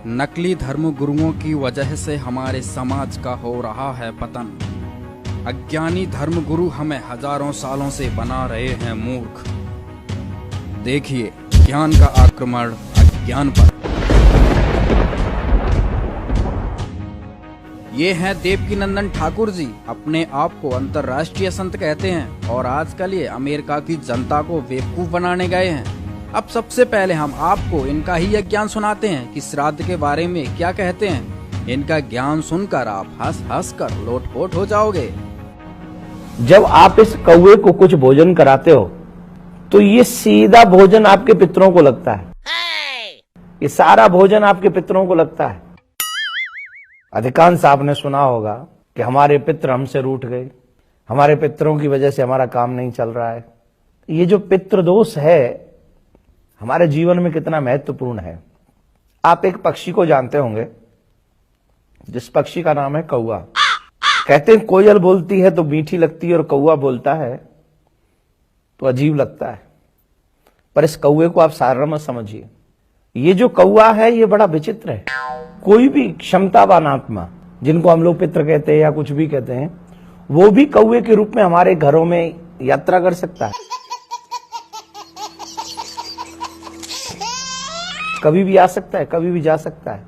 नकली धर्म गुरुओं की वजह से हमारे समाज का हो रहा है पतन। अज्ञानी धर्म गुरु हमें हजारों सालों से बना रहे हैं मूर्ख। देखिए ज्ञान का आक्रमण अज्ञान पर। ये हैं देवकीनंदन ठाकुर जी, अपने आप को अंतर्राष्ट्रीय संत कहते हैं और आजकल ये अमेरिका की जनता को बेवकूफ बनाने गए हैं। अब सबसे पहले हम आपको इनका ही यह ज्ञान सुनाते हैं कि श्राद्ध के बारे में क्या कहते हैं। इनका ज्ञान सुनकर आप हंस हंस कर लोटपोट हो जाओगे। जब आप इस कौवे को कुछ भोजन कराते हो तो ये सीधा भोजन आपके पितरों को लगता है। ये सारा भोजन आपके पितरों को लगता है। अधिकांश आपने सुना होगा कि हमारे पितर हमसे रूठ गए, हमारे पितरों की वजह से हमारा काम नहीं चल रहा है। ये जो पितृ दोष है हमारे जीवन में कितना महत्वपूर्ण है। आप एक पक्षी को जानते होंगे जिस पक्षी का नाम है कौवा। कहते हैं कोयल बोलती है तो मीठी लगती है और कौवा बोलता है तो अजीब लगता है। पर इस कौवे को आप सारा मत समझिए। ये जो कौवा है ये बड़ा विचित्र है। कोई भी क्षमतावान आत्मा, जिनको हम लोग पितृ कहते हैं या कुछ भी कहते हैं, वो भी कौवे के रूप में हमारे घरों में यात्रा कर सकता है। कभी भी आ सकता है, कभी भी जा सकता है।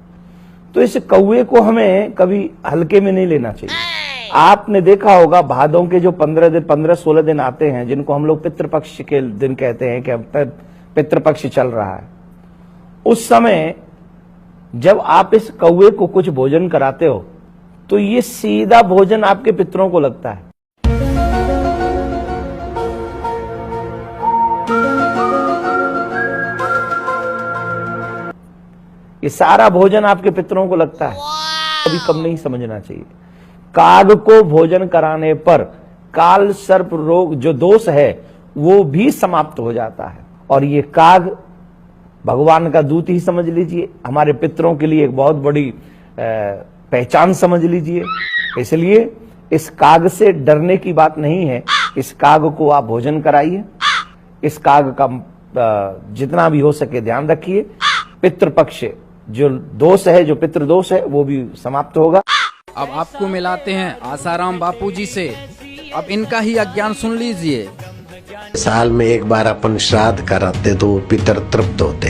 तो इस कौवे को हमें कभी हल्के में नहीं लेना चाहिए। आपने देखा होगा भादों के जो 15-16 दिन आते हैं, जिनको हम लोग पितृपक्ष के दिन कहते हैं कि पितृपक्ष चल रहा है, उस समय जब आप इस कौवे को कुछ भोजन कराते हो तो ये सीधा भोजन आपके पितरों को लगता है। ये सारा भोजन आपके पितरों को लगता है। कभी कम नहीं समझना चाहिए। काग को भोजन कराने पर काल सर्प रोग जो दोष है वो भी समाप्त हो जाता है। और ये काग भगवान का दूत ही समझ लीजिए, हमारे पितरों के लिए एक बहुत बड़ी पहचान समझ लीजिए। इसलिए इस काग से डरने की बात नहीं है। इस काग को आप भोजन कराइए। इस काग का जितना भी हो सके ध्यान रखिए। पितृपक्ष जो दोष है, जो पितृदोष है, वो भी समाप्त होगा। अब आपको मिलाते हैं आसाराम बापू जी से। अब इनका ही अज्ञान सुन लीजिए। साल में एक बार अपन श्राद्ध कराते तो पितर तृप्त होते,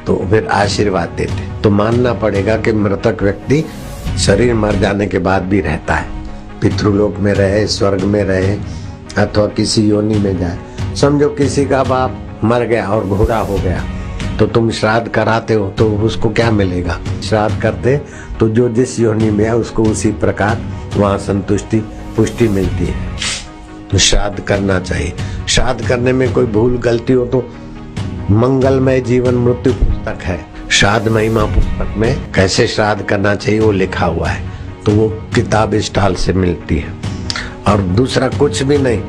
तो फिर आशीर्वाद देते। तो मानना पड़ेगा कि मृतक व्यक्ति शरीर मर जाने के बाद भी रहता है। पितृलोक में रहे, स्वर्ग में रहे, अथवा किसी योनि में जाए। समझो किसी का बाप मर गया और घोड़ा हो गया, तो तुम श्राद्ध कराते हो तो उसको क्या मिलेगा? श्राद्ध करते तो जो जिस योनि में है उसको उसी प्रकार वहां संतुष्टि पुष्टि मिलती है। तो श्राद्ध करना चाहिए। श्राद्ध करने में कोई भूल गलती हो तो मंगलमय जीवन मृत्यु पुस्तक है, श्राद्ध महिमा पुस्तक में कैसे श्राद्ध करना चाहिए वो लिखा हुआ है। तो वो किताब स्टॉल से मिलती है। और दूसरा कुछ भी नहीं,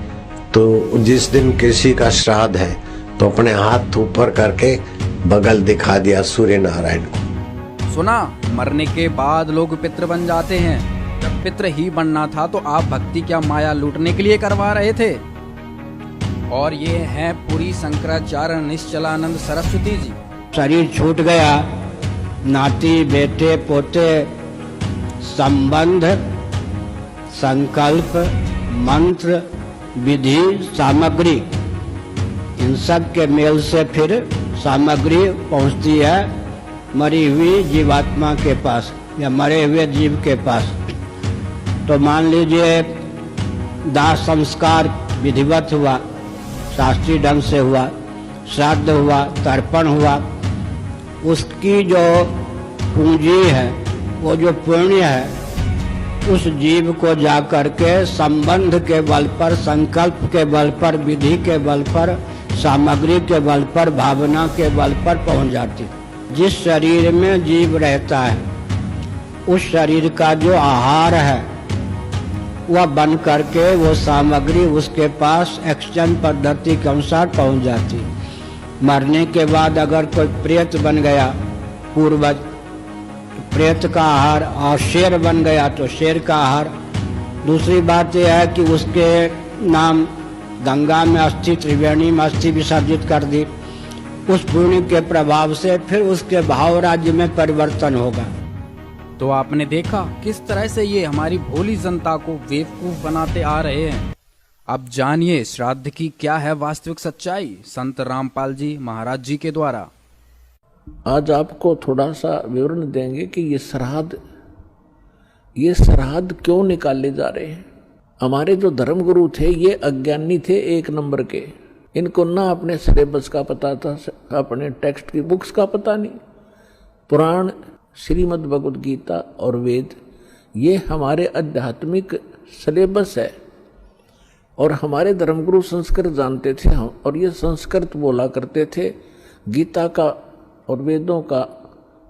तो जिस दिन किसी का श्राद्ध है तो अपने हाथ ऊपर करके बगल दिखा दिया सूर्य नारायण को। सुना, मरने के बाद लोग पितृ बन जाते हैं। जब पितृ ही बनना था तो आप भक्ति क्या माया लूटने के लिए करवा रहे थे। और ये हैं पुरी शंकराचार्य निश्चलानंद सरस्वती जी। शरीर छूट गया, नाती बेटे पोते संबंध संकल्प मंत्र विधि सामग्री, इन सब के मेल से फिर सामग्री पहुंचती है मरी हुई जीवात्मा के पास या मरे हुए जीव के पास। तो मान लीजिए दाह संस्कार विधिवत हुआ, शास्त्रीय ढंग से हुआ, श्राद्ध हुआ, तर्पण हुआ, उसकी जो पूंजी है, वो जो पुण्य है, उस जीव को जाकर के संबंध के बल पर, संकल्प के बल पर, विधि के बल पर, सामग्री के बल पर, भावना के बल पर पहुंच जाती। जिस शरीर में जीव रहता है उस शरीर का जो आहार है वह बन करके वो सामग्री उसके पास एक्सचेंज पद्धति के अनुसार पहुंच जाती। मरने के बाद अगर कोई प्रेत बन गया पूर्वज, प्रेत का आहार, और शेर बन गया तो शेर का आहार। दूसरी बात यह है कि उसके नाम गंगा में अस्थि, त्रिवेणी में अस्थि विसर्जित कर दी। उस पुण्य के प्रभाव से फिर उसके भाव राज्य में परिवर्तन होगा। तो आपने देखा किस तरह से ये हमारी भोली जनता को बेवकूफ बनाते आ रहे हैं। अब जानिए श्राद्ध की क्या है वास्तविक सच्चाई संत रामपाल जी महाराज जी के द्वारा। आज आपको थोड़ा सा विवरण देंगे कि ये श्राद्ध क्यों निकाले जा रहे हैं। हमारे जो धर्मगुरु थे ये अज्ञानी थे, एक नंबर के। इनको ना अपने सिलेबस का पता था, अपने टेक्स्ट की बुक्स का पता नहीं। पुराण, श्रीमद् भगवद गीता और वेद ये हमारे आध्यात्मिक सिलेबस है। और हमारे धर्मगुरु संस्कृत जानते थे और ये संस्कृत बोला करते थे। गीता का और वेदों का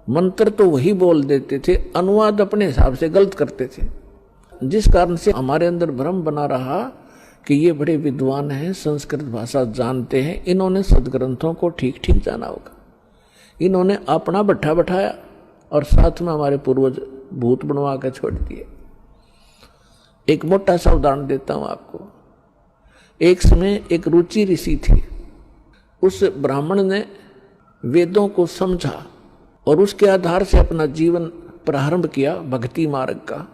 मंत्र तो वही बोल देते थे, अनुवाद अपने हिसाब से गलत करते थे, जिस कारण से हमारे अंदर भ्रम बना रहा कि ये बड़े विद्वान हैं, संस्कृत भाषा जानते हैं, इन्होंने सदग्रंथों को ठीक ठीक जाना होगा। इन्होंने अपना भट्ठा बैठाया और साथ में हमारे पूर्वज भूत बनवा कर छोड़ दिए। एक मोटा सा उदाहरण देता हूं आपको। एक समय एक रुचि ऋषि थी। उस ब्राह्मण ने वेदों को समझा और उसके आधार से अपना जीवन प्रारंभ किया भक्ति मार्ग का।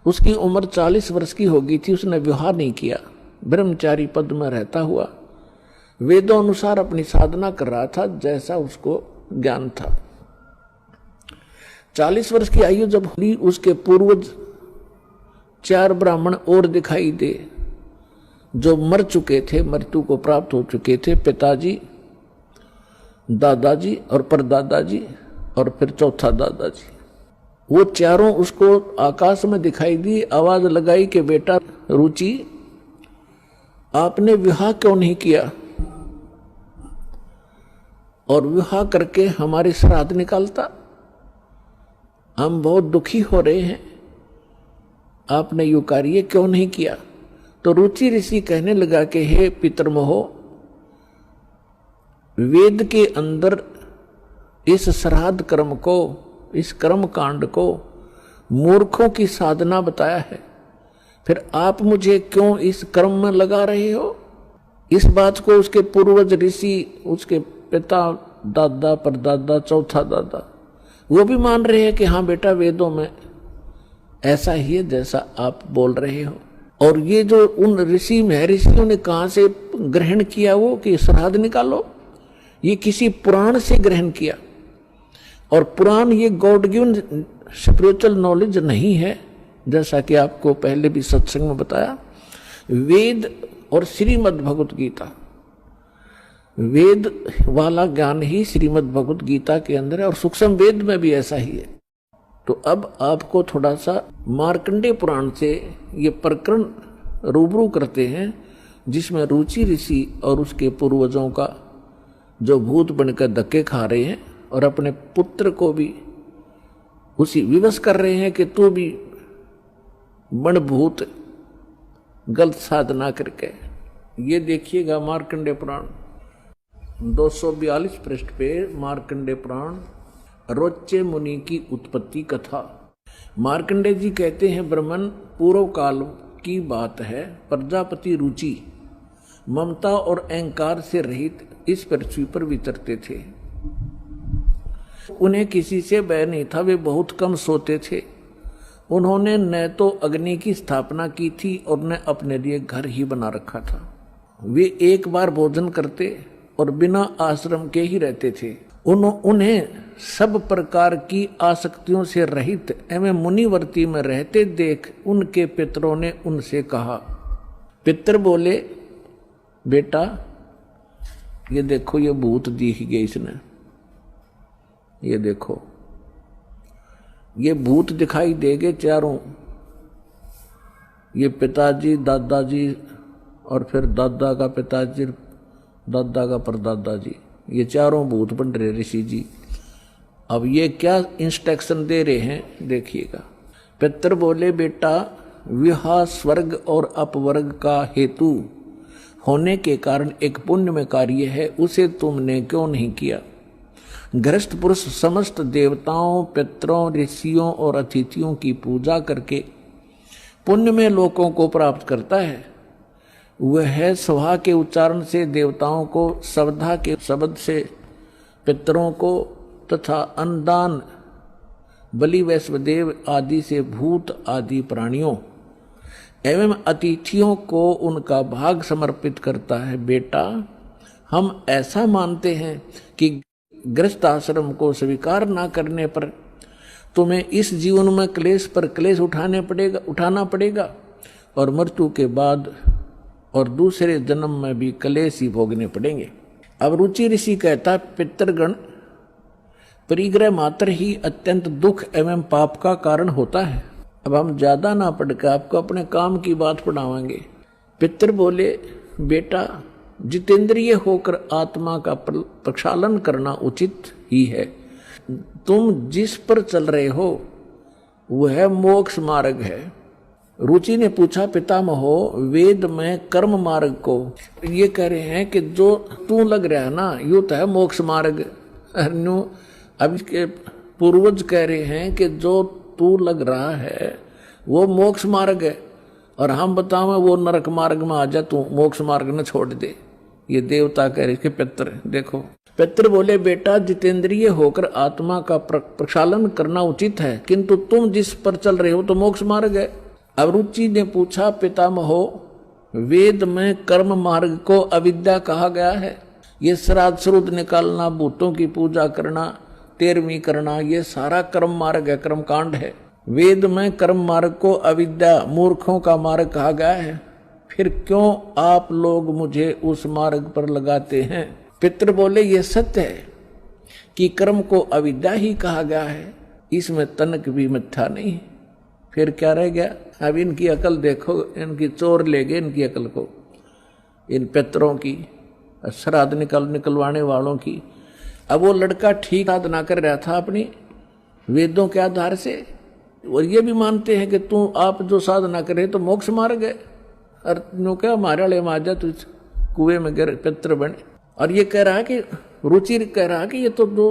उसकी उम्र 40 वर्ष की हो गई थी। उसने विवाह नहीं किया, ब्रह्मचारी पद में रहता हुआ वेदों अनुसार अपनी साधना कर रहा था जैसा उसको ज्ञान था। 40 वर्ष की आयु जब हुई, उसके पूर्वज 4 ब्राह्मण और दिखाई दे जो मर चुके थे, मृत्यु को प्राप्त हो चुके थे। पिताजी, दादाजी और परदादाजी और फिर चौथा दादाजी। वो चारों उसको आकाश में दिखाई दी। आवाज लगाई कि बेटा रुचि, आपने विवाह क्यों नहीं किया और विवाह करके हमारे श्राद्ध निकालता? हम बहुत दुखी हो रहे हैं, आपने यू कार्य क्यों नहीं किया? तो रुचि ऋषि कहने लगा कि हे पितरमोहो, वेद के अंदर इस श्राद्ध कर्म को, इस कर्म कांड को मूर्खों की साधना बताया है, फिर आप मुझे क्यों इस कर्म में लगा रहे हो? इस बात को उसके पूर्वज ऋषि, उसके पिता, दादा, परदादा, चौथा दादा, वो भी मान रहे हैं कि हाँ बेटा वेदों में ऐसा ही है जैसा आप बोल रहे हो। और ये जो उन ऋषि महर्षियों ने कहां से ग्रहण किया वो कि श्राद्ध निकालो, ये किसी पुराण से ग्रहण किया। और पुराण ये गॉड गिवन स्पिरिचुअल नॉलेज नहीं है, जैसा कि आपको पहले भी सत्संग में बताया। वेद और श्रीमद् भगवद गीता, वेद वाला ज्ञान ही श्रीमद् भगवद गीता के अंदर है और सूक्ष्म वेद में भी ऐसा ही है। तो अब आपको थोड़ा सा मार्कंडेय पुराण से ये प्रकरण रूबरू करते हैं, जिसमें रुचि ऋषि और उसके पूर्वजों का जो भूत बनकर धक्के खा रहे हैं और अपने पुत्र को भी उसी विवश कर रहे हैं कि तू भी बन भूत, गलत साधना करके। ये देखिएगा मार्कंडेय पुराण 242 पृष्ठ पे मार्कंडेय पुराण रोच्चे मुनि की उत्पत्ति कथा। मार्कंडेय जी कहते हैं, ब्रह्मन पूर्व काल की बात है, प्रजापति रुचि ममता और अहंकार से रहित इस पृथ्वी पर विचरते थे। उन्हें किसी से भय नहीं था, वे बहुत कम सोते थे। उन्होंने न तो अग्नि की स्थापना की थी और न अपने लिए घर ही बना रखा था। वे एक बार भोजन करते और बिना आश्रम के ही रहते थे। उन्हें सब प्रकार की आसक्तियों से रहित एवं मुनिवर्ती में रहते देख उनके पितरों ने उनसे कहा। पितर बोले, बेटा ये देखो ये भूत दिख गए इसने, ये देखो ये भूत दिखाई देंगे चारों, ये पिताजी, दादाजी और फिर दादा का पिताजी, दादा का परदादा जी, ये चारों भूत बन रहे ऋषि जी। अब ये क्या इंस्ट्रक्शन दे रहे हैं देखिएगा। पितर बोले, बेटा विवाह स्वर्ग और अपवर्ग का हेतु होने के कारण एक पुण्य में कार्य है, उसे तुमने क्यों नहीं किया? गृहस्थ पुरुष समस्त देवताओं, पितरों, ऋषियों और अतिथियों की पूजा करके पुण्य में लोगों को प्राप्त करता है। वह स्वाहा के उच्चारण से देवताओं को, सवधा के शब्द से पितरों को तथा अन्नदान बलि वैश्वदेव आदि से भूत आदि प्राणियों एवं अतिथियों को उनका भाग समर्पित करता है। बेटा, हम ऐसा मानते हैं कि गृहस्थ आश्रम को स्वीकार न करने पर तुम्हें इस जीवन में क्लेश पर क्लेश उठाना पड़ेगा और मृत्यु के बाद और दूसरे जन्म में भी क्लेश ही भोगने पड़ेंगे। अब रुचि ऋषि कहता, पितृगण परिग्रह मात्र ही अत्यंत दुख एवं पाप का कारण होता है। अब हम ज्यादा ना पढ़कर आपको अपने काम की बात पढ़ावांगे। पितृ बोले, बेटा जितेंद्रिय होकर आत्मा का प्रक्षालन करना उचित ही है। तुम जिस पर चल रहे हो वह मोक्ष मार्ग है। रुचि ने पूछा, पितामहो वेद में कर्म मार्ग को ये कह रहे हैं कि जो तू लग रहा है ना यू तो है मोक्ष मार्ग। अब इसके पूर्वज कह रहे हैं कि जो तू लग रहा है वो मोक्ष मार्ग है और हम बताओ वो नरक मार्ग में आ जा, तू मोक्ष मार्ग न छोड़ दे। ये देवता कह रहे कि पितृ देखो। पितृ बोले, बेटा जितेंद्रिय होकर आत्मा का प्रक्षालन करना उचित है, किंतु तुम जिस पर चल रहे हो तो मोक्ष मार्ग है। अब रुचि ने पूछा, पितामहो वेद में कर्म मार्ग को अविद्या कहा गया है। ये श्राद्ध श्रुद्ध निकालना, भूतों की पूजा करना, तेरहवीं करना, ये सारा कर्म मार्ग है, कर्म कांड है। वेद में कर्म मार्ग को अविद्या, मूर्खों का मार्ग कहा गया है। फिर क्यों आप लोग मुझे उस मार्ग पर लगाते हैं? पितृ बोले, ये सत्य है कि कर्म को अविद्या ही कहा गया है, इसमें तनक भी मिथ्या नहीं है। फिर क्या रह गया? अब इनकी अकल देखो, इनकी चोर ले गए इनकी अकल को, इन पितरों की, श्राद्ध निकलवाने वालों की। अब वो लड़का ठीक साधना कर रहा था अपनी वेदों के आधार से, और ये भी मानते हैं कि तू आप जो साधना करे तो मोक्ष मार्ग है। और नो क्या हमारे वाले माजा तू कुएं में गिर पित्र बने। और ये कह रहा है कि रुचि कह रहा है कि ये तो दो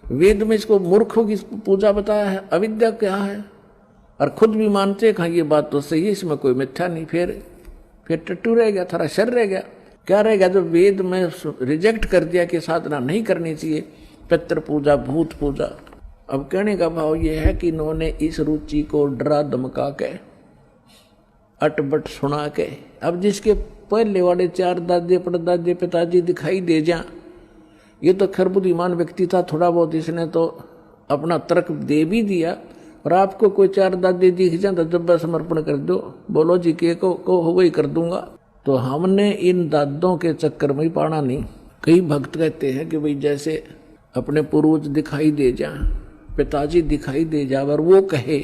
वेद में इसको मूर्खों की पूजा बताया है, अविद्या क्या है, और खुद भी मानते हैं कि ये बात तो सही है, इसमें कोई मिथ्या नहीं। फिर टट्टू रह गया, थोड़ा शर रह गया। क्या रह गया? जो वेद में रिजेक्ट कर दिया कि साधना नहीं करनी चाहिए, पितृ पूजा, भूत पूजा। अब कहने का भाव ये है कि इन्होंने इस रुचि को डरा धमका के, अटबट सुना के, अब जिसके पहले वाले 4 दादे परदादे पिताजी दिखाई दे जा, ये तो खैर बुद्धिमान व्यक्ति था, थोड़ा बहुत इसने तो अपना तर्क दे भी दिया। और आपको कोई 4 दादे दिख जाए तो जब समर्पण कर दो, बोलो जी के को हो वही कर दूंगा। तो हमने इन दादों के चक्कर में ही पाना नहीं। कई भक्त कहते हैं कि भाई जैसे अपने पूर्वज दिखाई दे जा, पिताजी दिखाई दे जा, और वो कहे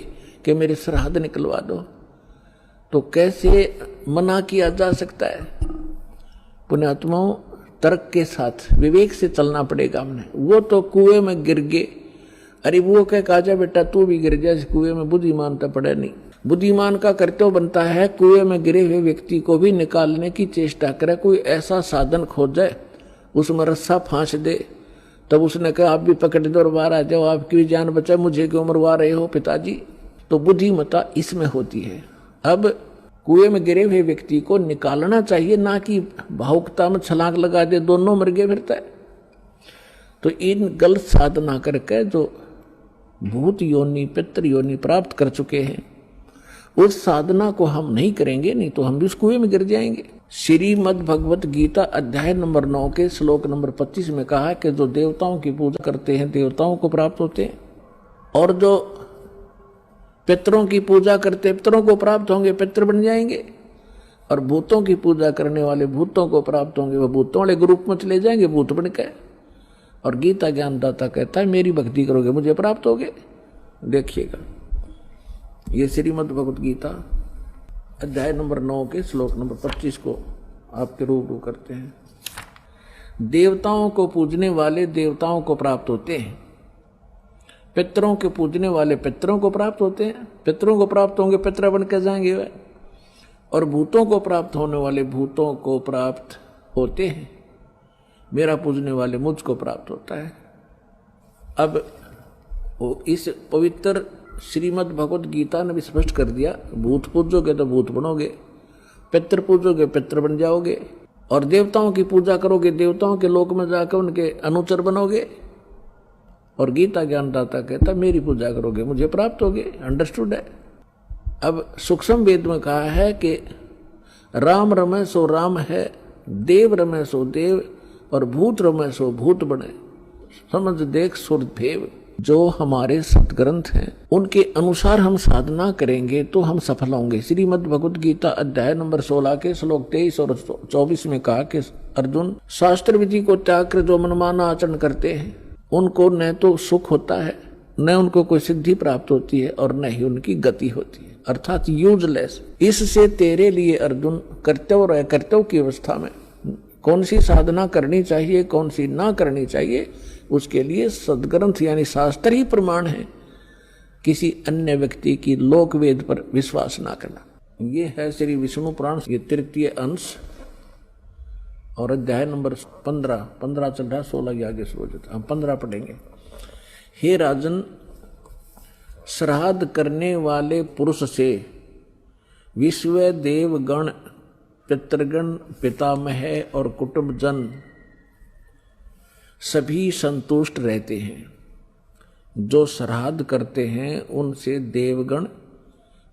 कि मेरे श्राद्ध निकलवा दो, तो कैसे मना किया जा सकता है? पुण्यात्माओं, तर्क के साथ विवेक से चलना पड़ेगा हमने। वो तो कुएं में गिर गए, अरे वो कह काजा बेटा तू भी गिर जा इस कुएं में, बुद्धिमान तो पड़े नहीं। बुद्धिमान का कर्तव्य बनता है कुएं में गिरे हुए व्यक्ति को भी निकालने की चेष्टा करे, कोई ऐसा साधन खोजे, उसमें रस्सा फांस दे। तब उसने कहा आप भी पकड़ दो और बाहर आ जाओ, आपकी भी जान बचाए, मुझे क्यों मरवा रहे हो पिताजी? तो बुद्धिमता इसमें होती है। अब कुएं में गिरे हुए व्यक्ति को निकालना चाहिए, ना कि भावुकता में छलांग लगा दे, दोनों मर गए फिरता है। तो इन गलत साधना करके जो भूत योनि, पितृ योनि प्राप्त कर चुके हैं, उस साधना को हम नहीं करेंगे, नहीं तो हम भी उस कुएं में गिर जाएंगे। श्रीमद् भगवत गीता अध्याय नंबर 9 के श्लोक नंबर 25 में कहा है कि जो देवताओं की पूजा करते हैं देवताओं को प्राप्त होते हैं, और जो पितरों की पूजा करते पितरों को प्राप्त होंगे, पितर बन जाएंगे। और भूतों की पूजा करने वाले भूतों को प्राप्त होंगे, वह भूतों वाले ग्रुप में चले जाएंगे, भूत बन के। और गीता ज्ञानदाता कहता है मेरी भक्ति करोगे मुझे प्राप्त होगे। देखिएगा, ये श्रीमद् भगवत गीता अध्याय नंबर 9 के श्लोक नंबर 25 को आपके रूबरू करते हैं। देवताओं को पूजने वाले देवताओं को प्राप्त होते हैं, पितरों के पूजने वाले पितरों को प्राप्त होते हैं, पितरों को प्राप्त होंगे, पितर बन के जाएंगे वे। और भूतों को प्राप्त होने वाले भूतों को प्राप्त होते हैं, मेरा पूजने वाले मुझको प्राप्त होता है। अब वो इस पवित्र श्रीमद् भगवत गीता ने भी स्पष्ट कर दिया, भूत पूजोगे तो भूत बनोगे, पितृ पूजोगे पितृ बन जाओगे, और देवताओं की पूजा करोगे देवताओं के लोक में जाकर उनके अनुचर बनोगे। और गीता ज्ञानदाता कहता मेरी पूजा करोगे मुझे प्राप्त होगे। अंडरस्टूड है। अब सूक्ष्म वेद में कहा है कि राम रमे सो राम है, देव रमे सो देव, और भूत रमे सो भूत बने। समझ देख सुर भेव। जो हमारे सदग्रंथ हैं उनके अनुसार हम साधना करेंगे तो हम सफल होंगे। श्रीमद् भगवद गीता अध्याय नंबर 16 के श्लोक 23 और 24 में कहा कि अर्जुन, शास्त्र विधि को त्याग कर जो मनमाना आचरण करते हैं उनको न तो सुख होता है, न उनको कोई सिद्धि प्राप्त होती है, और न ही उनकी गति होती है, अर्थात यूजलेस। इससे तेरे लिए अर्जुन कर्तव्य और अकर्तव्य की अवस्था में कौन सी साधना करनी चाहिए कौन सी ना करनी चाहिए, उसके लिए सदग्रंथ यानी शास्त्र ही प्रमाण है। किसी अन्य व्यक्ति की लोक वेद पर विश्वास ना करना। ये है श्री विष्णु पुराण, ये तृतीय अंश और अध्याय नंबर 15 चल रहा, 16 के आगे शुरू होता, हम 15 पढ़ेंगे। हे राजन, श्राद्ध करने वाले पुरुष से विश्व देवगण, पितृगण, पितामह और कुटुंबजन सभी संतुष्ट रहते हैं। जो श्राद्ध करते हैं उनसे देवगण,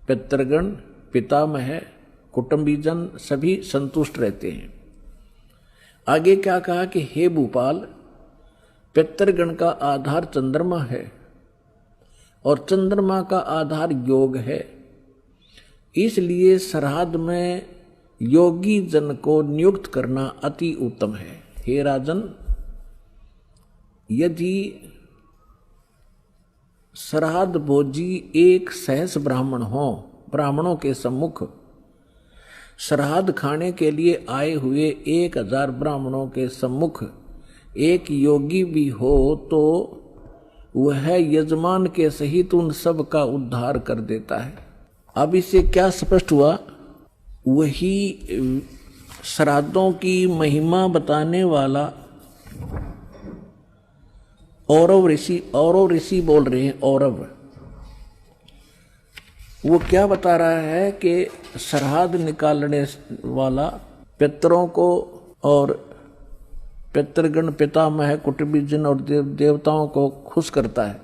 पितृगण, पितामह, कुटुंबीजन सभी संतुष्ट रहते हैं। आगे क्या कहा कि हे भूपाल, पितृगण का आधार चंद्रमा है और चंद्रमा का आधार योग है, इसलिए श्राद्ध में योगी जन को नियुक्त करना अति उत्तम है। हे राजन, यदि श्राद्ध भोजी एक सहस ब्राह्मण हो, ब्राह्मणों के सम्मुख श्राद्ध खाने के लिए आए हुए 1000 ब्राह्मणों के सम्मुख एक योगी भी हो तो वह यजमान के सहित उन सब का उद्धार कर देता है। अब इससे क्या स्पष्ट हुआ? वही श्राद्धों की महिमा बताने वाला औरव ऋषि बोल रहे हैं। औरव वो क्या बता रहा है कि श्राद्ध निकालने वाला पितरों को और पितृगण, पितामह, कुटुंबीजन और देवताओं को खुश करता है।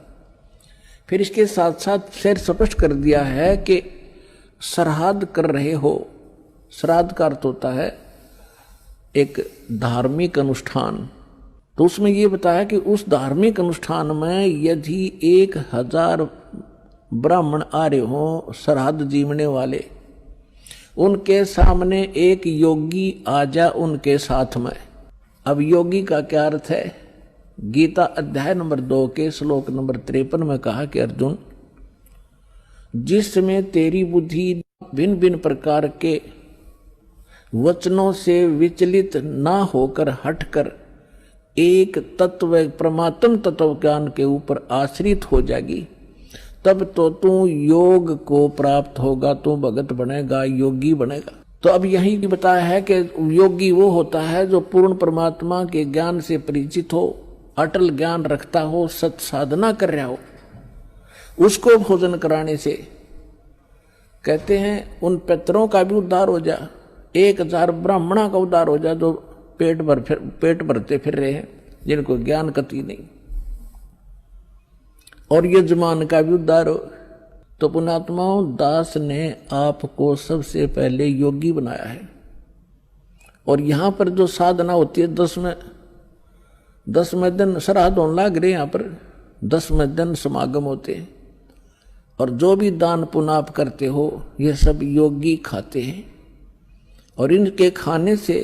फिर इसके साथ साथ फिर स्पष्ट कर दिया है कि श्राद्ध कर रहे हो, श्राद्ध का अर्थ होता है एक धार्मिक अनुष्ठान। तो उसमें ये बताया कि उस धार्मिक अनुष्ठान में यदि 1000 ब्राह्मण आ रहे हो श्राद्ध जीवने वाले, उनके सामने एक योगी आ जा उनके साथ में। अब योगी का क्या अर्थ है? गीता अध्याय नंबर 2 के श्लोक नंबर 53 में कहा कि अर्जुन, जिसमें तेरी बुद्धि भिन्न भिन्न प्रकार के वचनों से विचलित ना होकर हटकर एक तत्व, परमात्म तत्व ज्ञान के ऊपर आश्रित हो जाएगी, तब तो तू योग को प्राप्त होगा, तू भगत बनेगा, योगी बनेगा। तो अब यही बताया है कि योगी वो होता है जो पूर्ण परमात्मा के ज्ञान से परिचित हो, अटल ज्ञान रखता हो, सत साधना कर रहा हो। उसको भोजन कराने से कहते हैं उन पितरों का भी उद्धार हो जा, 1000 ब्राह्मणों का उद्धार हो जा जो पेट भरते फिर रहे हैं, जिनको ज्ञान कति नहीं, और यजमान का भी उद्धार हो। तो पुण्यात्माओं, दास ने आपको सबसे पहले योगी बनाया है। और यहां पर जो साधना होती है 10वें दिन श्राद्ध होने लग रहे, यहाँ पर 10वें दिन समागम होते हैं। और जो भी दान पुण्य आप करते हो ये सब योगी खाते हैं, और इनके खाने से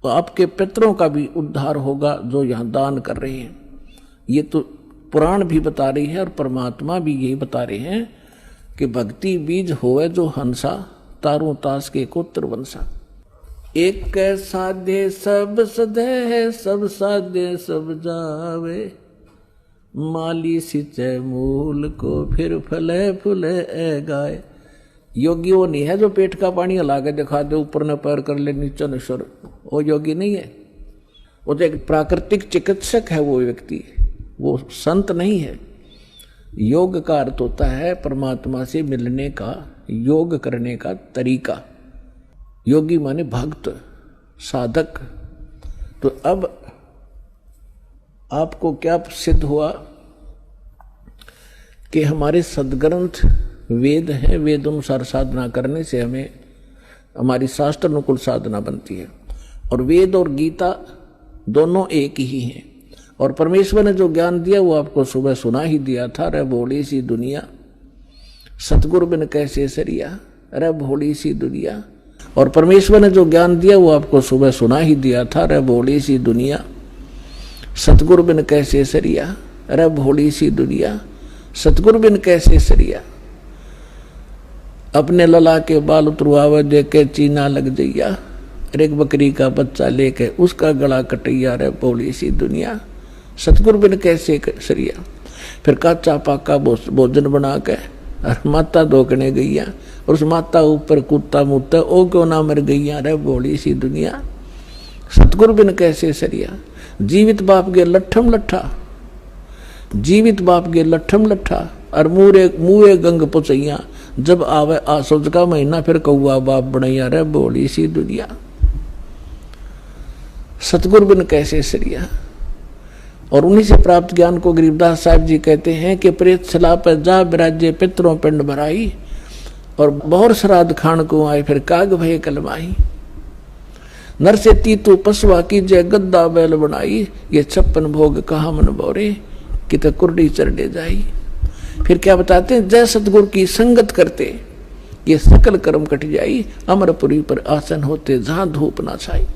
तो आपके पितरों का भी उद्धार होगा जो यहाँ दान कर रहे हैं। ये तो पुराण भी बता रही है और परमात्मा भी यही बता रहे हैं कि भक्ति बीज होवे जो हंसा, तारू तास के कोत्र वंशा। एक साधे सब सधे, सब साधे सब जावे, माली सिंचे मूल को फिर फले फूले ए गाय। योगी वो नहीं है जो पेट का पानी हला के दिखा दे, ऊपर न पैर कर ले नीचे न स्वर, वो योगी नहीं है। वो तो एक प्राकृतिक चिकित्सक है वो व्यक्ति, वो संत नहीं है। योग का अर्थ होता है परमात्मा से मिलने का, योग करने का तरीका। योगी माने भक्त साधक। तो अब आपको क्या सिद्ध हुआ कि हमारे सदग्रंथ वेद हैं, वेद अनुसार साधना करने से हमें हमारी शास्त्र अनुकूल साधना बनती है। और वेद और गीता दोनों एक ही हैं। और परमेश्वर ने जो ज्ञान दिया वो आपको सुबह सुना ही दिया था। रे भोली सी दुनिया सतगुरु बिन कैसे सरिया, रे भोली सी दुनिया। और परमेश्वर ने जो ज्ञान दिया वो आपको सुबह सुना ही दिया था। रे भोली सी दुनिया सतगुरु बिन कैसे सरिया, रे भोली सी दुनिया सतगुरु बिन कैसे सरिया। अपने लला के बाल उतरवावे देके चीना लग जइया, एक बकरी का बच्चा लेके उसका गला कटैया, रे भोली सी दुनिया सतगुरु बिन कैसे सरिया। फिर काचा पाका भोजन बना के और माता धोकने गईया, और उस माता ऊपर कुत्ता मुत्ता ओ क्यों ना मर गईया, रे भोली सी दुनिया सतगुरु बिन कैसे सरिया। जीवित बाप गे लट्ठम लट्ठा, जीवित बाप गे लट्ठम लट्ठा, और मुए गंग पुचैया। जब आवे आसोज का महीना फिर कौआ बाप बनैया, रे भोली सी दुनिया सतगुरु बिन कैसे सरिया। और उन्हीं से प्राप्त ज्ञान को गरीबदास साहब जी कहते हैं कि प्रेत सला पर जा विराजे पितरों पिंड भराई, और बहुर श्राद्ध खान को आए फिर काग भय कलमाई। नर से तीतु पशुआ की जय गद्दा बैल बनाई, ये 56 भोग कहा मन बोरे कि तो कुर्डी चढ़े जाई। फिर क्या बताते हैं, जय सतगुरु की संगत करते ये सकल कर्म कट जाई, अमरपुरी पर आसन होते जहां धूप ना छाई।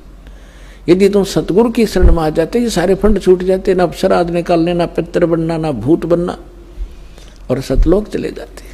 यदि तुम सतगुरु की शरण में आ जाते ये सारे फंड छूट जाते, ना श्राद्ध निकालने, ना पितर बनना, ना भूत बनना, और सतलोक चले जाते।